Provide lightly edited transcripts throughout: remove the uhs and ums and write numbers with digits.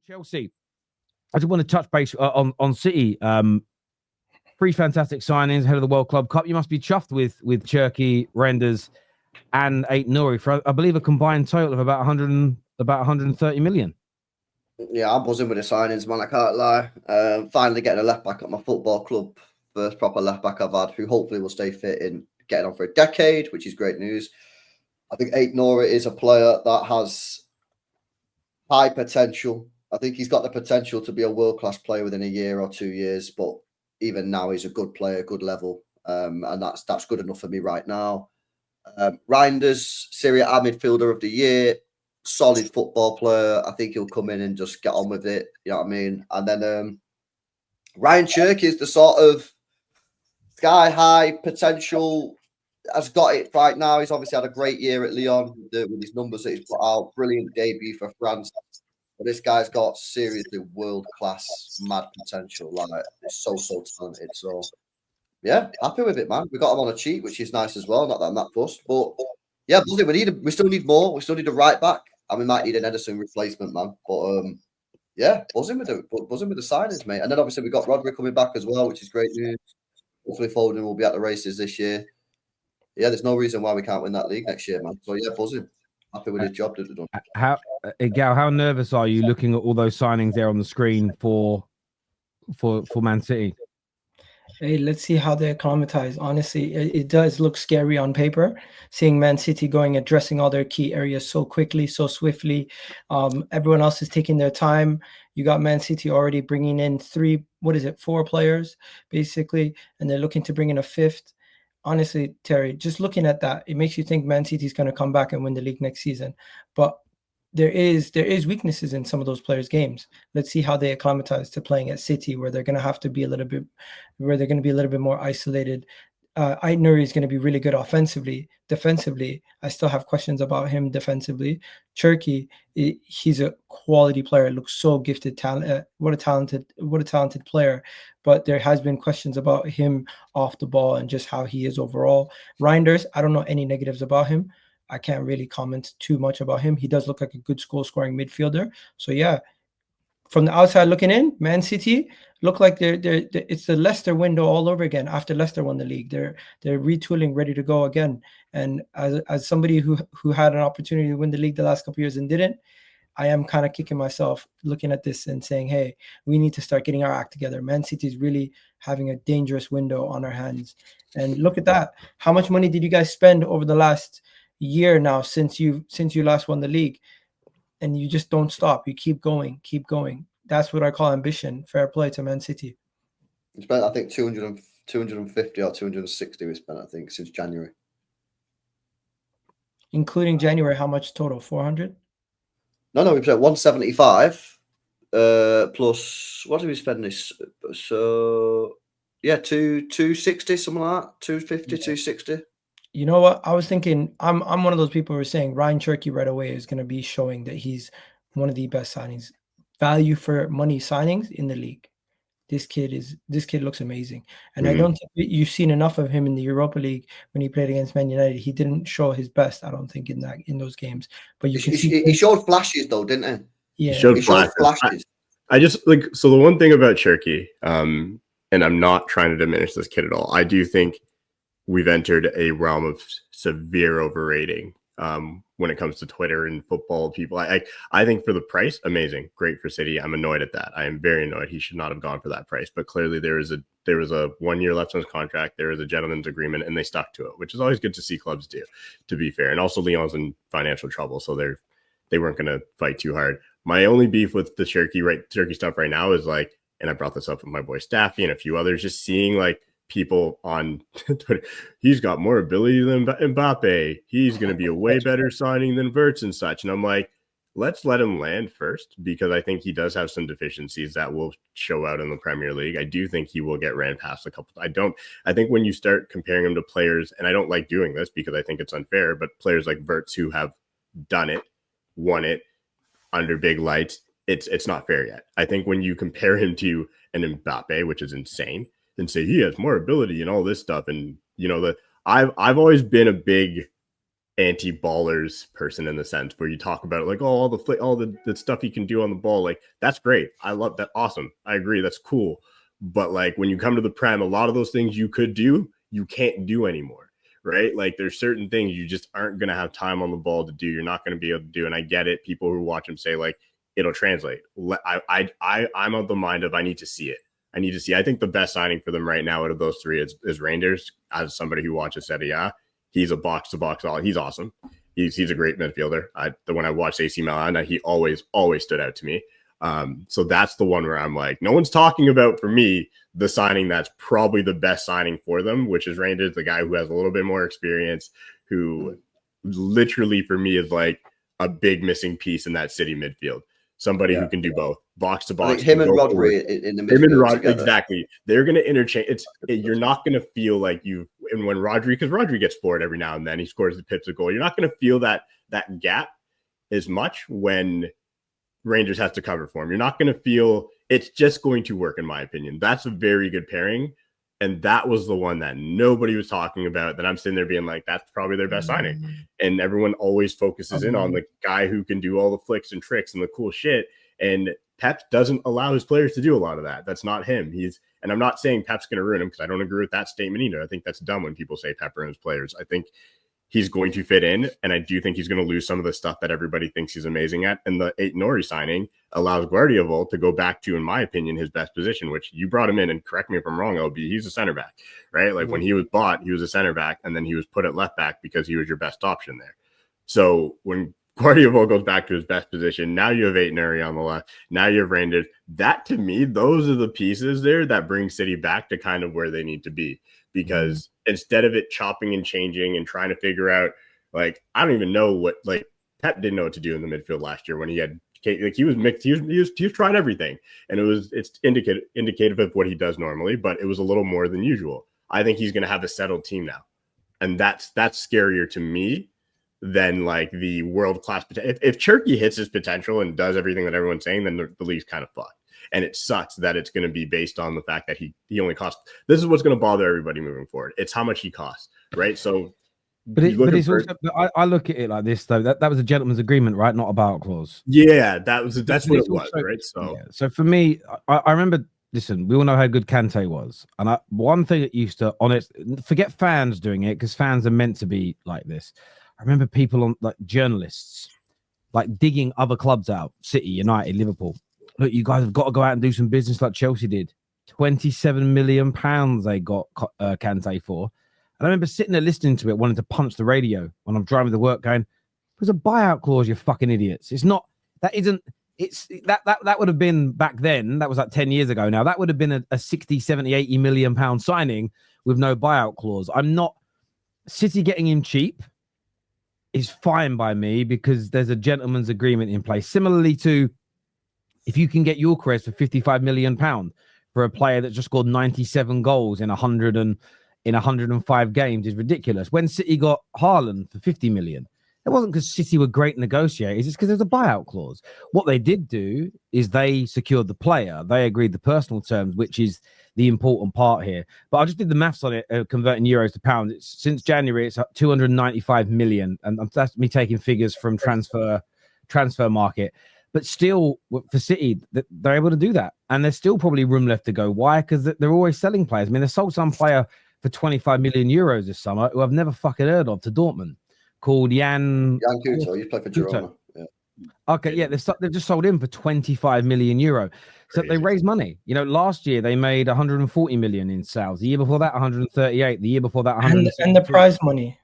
Chelsea. I just want to touch base on City. Three fantastic signings ahead of the World Club Cup. You must be chuffed with Cherki, Renders, and Aït-Nouri for, I believe, a combined total of about 130 million. Yeah, I'm buzzing with the signings, man. I can't lie. Finally getting a left back at my football club. First proper left back I've had, who hopefully will stay fit in getting on for a decade, which is great news. I think Aït-Nouri is a player that has high potential. I think he's got the potential to be a world-class player within a year or 2 years, but even now he's a good player, good level, and that's good enough for me right now. Reinders, Serie A midfielder of the year, solid football player. I think he'll come in and just get on with it. You know what I mean? And then Ryan Cherki is the sort of sky-high potential, has got it right now. He's obviously had a great year at Lyon with his numbers that he's put out. Brilliant debut for France. But this guy's got seriously world-class, mad potential. Like, it's so talented. So, yeah, happy with it, man. We got him on a cheat, which is nice as well. Not that I'm that fussed. But, yeah, we still need more. We still need a right back. And we might need an Edison replacement, man. But, yeah, buzzing with the signings, mate. And then, obviously, we got Rodri coming back as well, which is great news. Hopefully, Foden will be at the races this year. Yeah, there's no reason why we can't win that league next year, man. So, yeah, buzzing. Happy with his job that they've done. Gal, how nervous are you looking at all those signings there on the screen for Man City? Hey, let's see how they acclimatize. Honestly, it does look scary on paper, seeing Man City addressing all their key areas so quickly, so swiftly. Everyone else is taking their time. You got Man City already bringing in 4 players, basically, and they're looking to bring in a fifth. Honestly, Terry, just looking at that, it makes you think Man City is going to come back and win the league next season. But there is weaknesses in some of those players' games. Let's see how they acclimatize to playing at City, where they're going to have to be a little bit more isolated. Aït-Nouri is going to be really good offensively. Defensively, I still have questions about him defensively. Cherki, he's a quality player. Looks so gifted, what a talented player. But there has been questions about him off the ball and just how he is overall. Reinders, I don't know any negatives about him. I can't really comment too much about him. He does look like a good goal-scoring midfielder. So yeah, from the outside looking in, Man City look like it's the Leicester window all over again. After Leicester won the league, they're retooling, ready to go again. And as somebody who had an opportunity to win the league the last couple of years and didn't, I am kind of kicking myself looking at this and saying, hey, we need to start getting our act together. Man City is really having a dangerous window on our hands. And look at that. How much money did you guys spend over the last year now since you last won the league? And you just don't stop. You keep going. That's what I call ambition. Fair play to Man City. We spent, I think, 250 or 260 we spent, I think, since January. Including January, how much total? 400? No, we spent 175 plus, what did we spend this? So, yeah, 260, something like that. 250, yeah. 260. You know what? I was thinking, I'm one of those people who are saying Ryan Cherki right away is going to be showing that he's one of the best signings, value for money signings in the league. This kid looks amazing. And I don't think you've seen enough of him in the Europa League when he played against Man United. He didn't show his best, I don't think, in those games. But he showed flashes though, didn't he? Yeah. He showed flashes. I just so the one thing about Cherki, and I'm not trying to diminish this kid at all. I do think we've entered a realm of severe overrating when it comes to Twitter and football people. I think for the price, amazing, great for City. I'm annoyed at that. I am very annoyed. He should not have gone for that price. But clearly there was a 1 year left on his contract. There was a gentleman's agreement, and they stuck to it, which is always good to see clubs do, to be fair. And also Lyon's in financial trouble, so they weren't going to fight too hard. My only beef with the Cherki stuff right now is like, and I brought this up with my boy Staffy and a few others, just seeing like people on Twitter, he's got more ability than Mbappe. He's going to be a way better signing than Wirtz and such. And I'm like, let's let him land first, because I think he does have some deficiencies that will show out in the Premier League. I do think he will get ran past a couple. I think when you start comparing him to players, and I don't like doing this because I think it's unfair, but players like Wirtz who have done it, won it under big lights, it's not fair yet. I think when you compare him to an Mbappe, which is insane, and say he has more ability and all this stuff, and you know that I've always been a big anti-ballers person in the sense where you talk about it like, oh, all the stuff he can do on the ball, like that's great. I love that. Awesome. I agree. That's cool. But like when you come to the Prem, a lot of those things you could do, you can't do anymore, right? Like there's certain things you just aren't going to have time on the ball to do. You're not going to be able to do. And I get it. People who watch him say like, it'll translate. I'm of the mind of I need to see it. I need to see. I think the best signing for them right now out of those three is Rangers. As somebody who watches Serie A, he's a box to box. He's awesome. He's a great midfielder. When I watched AC Milan, he always stood out to me. So that's the one where I'm like, no one's talking about for me the signing that's probably the best signing for them, which is Rangers, the guy who has a little bit more experience, who literally for me is like a big missing piece in that City midfield. Somebody who can do both, box to box. Him and Rodri in the midfield. Exactly. They're going to interchange. You're not going to feel like you. And when Rodri, because Rodri gets forward every now and then, he scores the pips of goal. You're not going to feel that gap as much when Rangers has to cover for him. You're not going to feel. It's just going to work, in my opinion. That's a very good pairing. And that was the one that nobody was talking about, that I'm sitting there being like, that's probably their best signing. And everyone always focuses in on the guy who can do all the flicks and tricks and the cool shit. And Pep doesn't allow his players to do a lot of that. That's not him. And I'm not saying Pep's going to ruin him, because I don't agree with that statement either. I think that's dumb when people say Pep ruins players. I think he's going to fit in, and I do think he's going to lose some of the stuff that everybody thinks he's amazing at. And the Nori signing allows Guardiola to go back to, in my opinion, his best position, which you brought him in, and correct me if I'm wrong, LB, he's a center back, right? Like when he was bought, he was a center back, and then he was put at left back because he was your best option there. So when Guardiola goes back to his best position, now you have Nori on the left, now you have Rangers. That, to me, those are the pieces there that bring City back to kind of where they need to be. Because instead of it chopping and changing and trying to figure out, like, I don't even know what, like, Pep didn't know what to do in the midfield last year when he had, like, he was mixed. He was trying everything, and it's indicative of what he does normally, but it was a little more than usual. I think he's going to have a settled team now, and that's scarier to me than like the world class potential. If Cherky hits his potential and does everything that everyone's saying, then the league's kind of fucked. And it sucks that it's going to be based on the fact that he only costs. This is what's going to bother everybody moving forward. It's how much he costs, right? So, but I look at it like this though. That was a gentleman's agreement, right? Not a buyout clause. Yeah, that's what it was, right? So, yeah. So for me, I remember. Listen, we all know how good Kante was, and one thing that used to forget fans doing it, because fans are meant to be like this. I remember people like journalists, like digging other clubs out, City, United, Liverpool. Look, you guys have got to go out and do some business like Chelsea did. £27 million they got Kante for. And I remember sitting there listening to it, wanting to punch the radio when I'm driving to work, going, "There's a buyout clause, you fucking idiots." It's not. That isn't. It's that would have been back then. That was like 10 years ago. Now that would have been a 60, 70, 80 million pound signing with no buyout clause. I'm not. City getting him cheap is fine by me, because there's a gentleman's agreement in place. Similarly to, if you can get Gyökeres for £55 million for a player that just scored 97 goals in 105 games is ridiculous. When City got Haaland for 50 million, it wasn't because City were great negotiators. It's because there's a buyout clause. What they did do is they secured the player. They agreed the personal terms, which is the important part here. But I just did the maths on it, converting euros to pounds. Since January, it's up 295 million. And that's me taking figures from transfer market. But still, for City, they're able to do that. And there's still probably room left to go. Why? Because they're always selling players. I mean, they sold some player for 25 million euros this summer who I've never fucking heard of to Dortmund, called Jan Couto. He's played for Girona. Yeah. Okay, yeah, they've just sold him for 25 million euro. So they raised money. Last year they made 140 million in sales. The year before that, 138. The year before that, 100. And the prize money.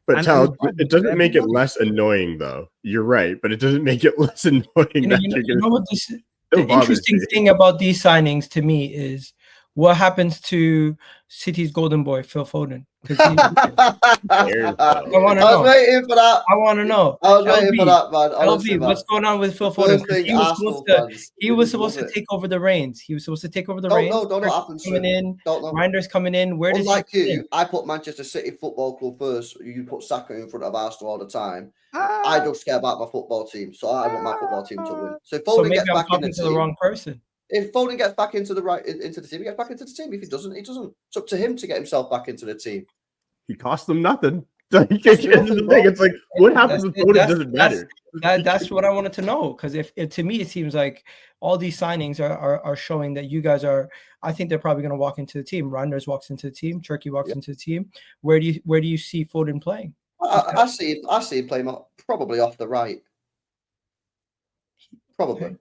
But Tal, it doesn't make it less annoying, though. You're right, but it doesn't make it less annoying. The interesting thing about these signings to me is what happens to City's golden boy, Phil Foden. I want to know. I was waiting for that. I want to know. I was waiting for that, man. LB, what's going on with Phil Foden? He was supposed to take over the reins. He was supposed to take over the reins. No, don't happen. Reinders coming in. Where does Unlike you, I put Manchester City Football Club first. You put Saka in front of Arsenal all the time. I don't care about my football team, so I want my football team to win. So if Foden gets back into the wrong person. If Foden gets back into the team, he gets back into the team. If he doesn't, he doesn't. It's up to him to get himself back into the team. He cost them nothing. Like, this is the thing. It's like, what happens with Foden doesn't matter. That's what I wanted to know, because if to me it seems like all these signings are showing that you guys are. I think they're probably going to walk into the team. Reinders walks into the team. Turkey walks into the team. Where do you see Foden playing? I see him playing probably off the right. Probably. Okay.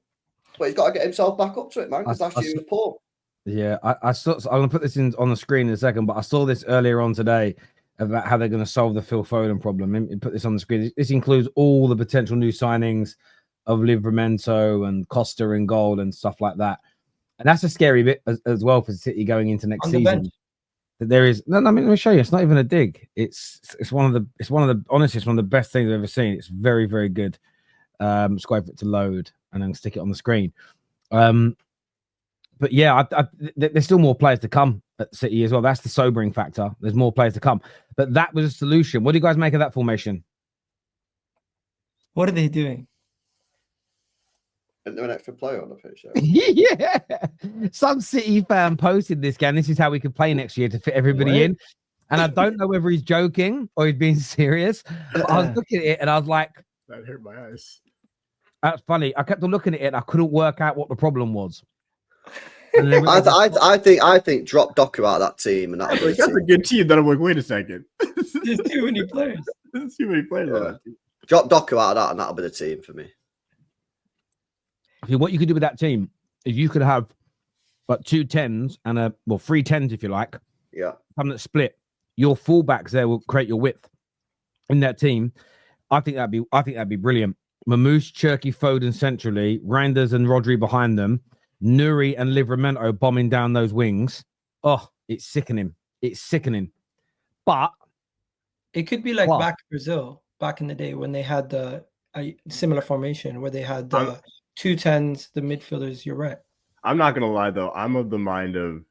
But he's got to get himself back up to it, man, because last year he was poor. Yeah, I'm going to put this on the screen in a second, but I saw this earlier on today about how they're going to solve the Phil Foden problem. And put this on the screen. This includes all the potential new signings of Livramento and Costa in goal and stuff like that. And that's a scary bit as well for City going into next season. That there is no. I mean, let me show you. It's not even a dig. It's one of the honestly, it's one of the best things I've ever seen. It's very, very good. Just wait for it to load and then stick it on the screen. But yeah, there's still more players to come at City as well. That's the sobering factor. There's more players to come. But that was a solution. What do you guys make of that formation? What are they doing? Isn't there an extra player on the pitch? Yeah. Some City fan posted this game. This is how we could play next year to fit everybody in. And I don't know whether he's joking or he's being serious. But I was looking at it and I was like, that hurt my eyes. That's funny. I kept on looking at it and I couldn't work out what the problem was. I think drop Doku out of that team, and that's a good team. Then I'm like, wait a second. There's too many players. There's too many players on that team. Drop Doku out of that, and that'll be the team for me. See, what you could do with that team is you could have like 2 10s and 3 10s if you like. Yeah. Some that split. Your fullbacks there will create your width in that team. I think that'd be brilliant. Mamouche, Cherky, Foden centrally, Reinders and Rodri behind them. Nuri and Livramento bombing down those wings. Oh, it's sickening. It's sickening. But it could be like back Brazil back in the day when they had a similar formation where they had the 2 10s, the midfielders. You're right. I'm not gonna lie though. I'm of the mind of,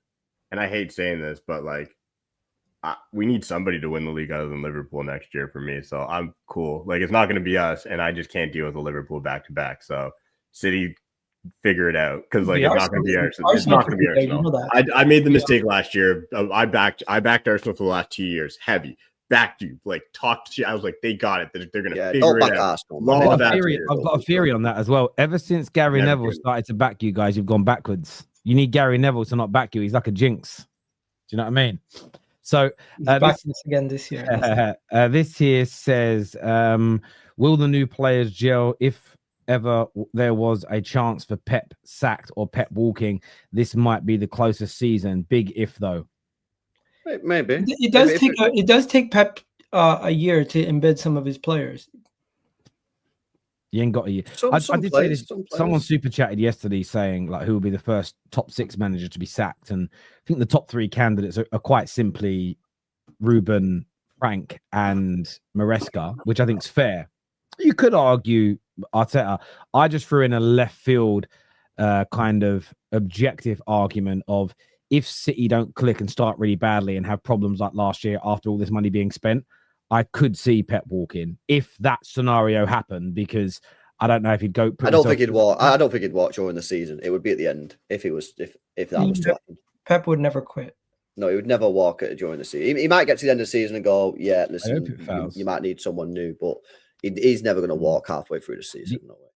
and I hate saying this, but like, we need somebody to win the league other than Liverpool next year for me. So I'm cool. Like, it's not going to be us, and I just can't deal with the Liverpool back-to-back. So City, figure it out, because like it's not going to be Arsenal. It's not going to be Arsenal. You know, I made the mistake last year. I backed Arsenal for the last 2 years. Heavy. Backed you. Like, talked to you. I was like, they got it. They're going to figure it out. I've got a theory on that as well. Ever since Gary Neville started to back you guys, you've gone backwards. You need Gary Neville to not back you. He's like a jinx. Do you know what I mean? So back this again this year. This here says, will the new players gel if ever there was a chance for Pep sacked or Pep walking? This might be the closest season. Big if though. Maybe. It does take Pep a year to embed some of his players. You ain't got a year. I did say this. Someone super chatted yesterday saying like who will be the first top 6 manager to be sacked, and I think the top 3 candidates are quite simply Ruben, Frank, and Maresca, which I think is fair. You could argue Arteta. I just threw in a left field kind of objective argument of if City don't click and start really badly and have problems like last year after all this money being spent, I could see Pep walk in if that scenario happened, because I don't know if he'd go. I don't think he'd walk during the season. It would be at the end if that was to happen. Pep would never quit. No, he would never walk during the season. He might get to the end of the season and go, yeah, listen, you might need someone new, but he's never going to walk halfway through the season. No way.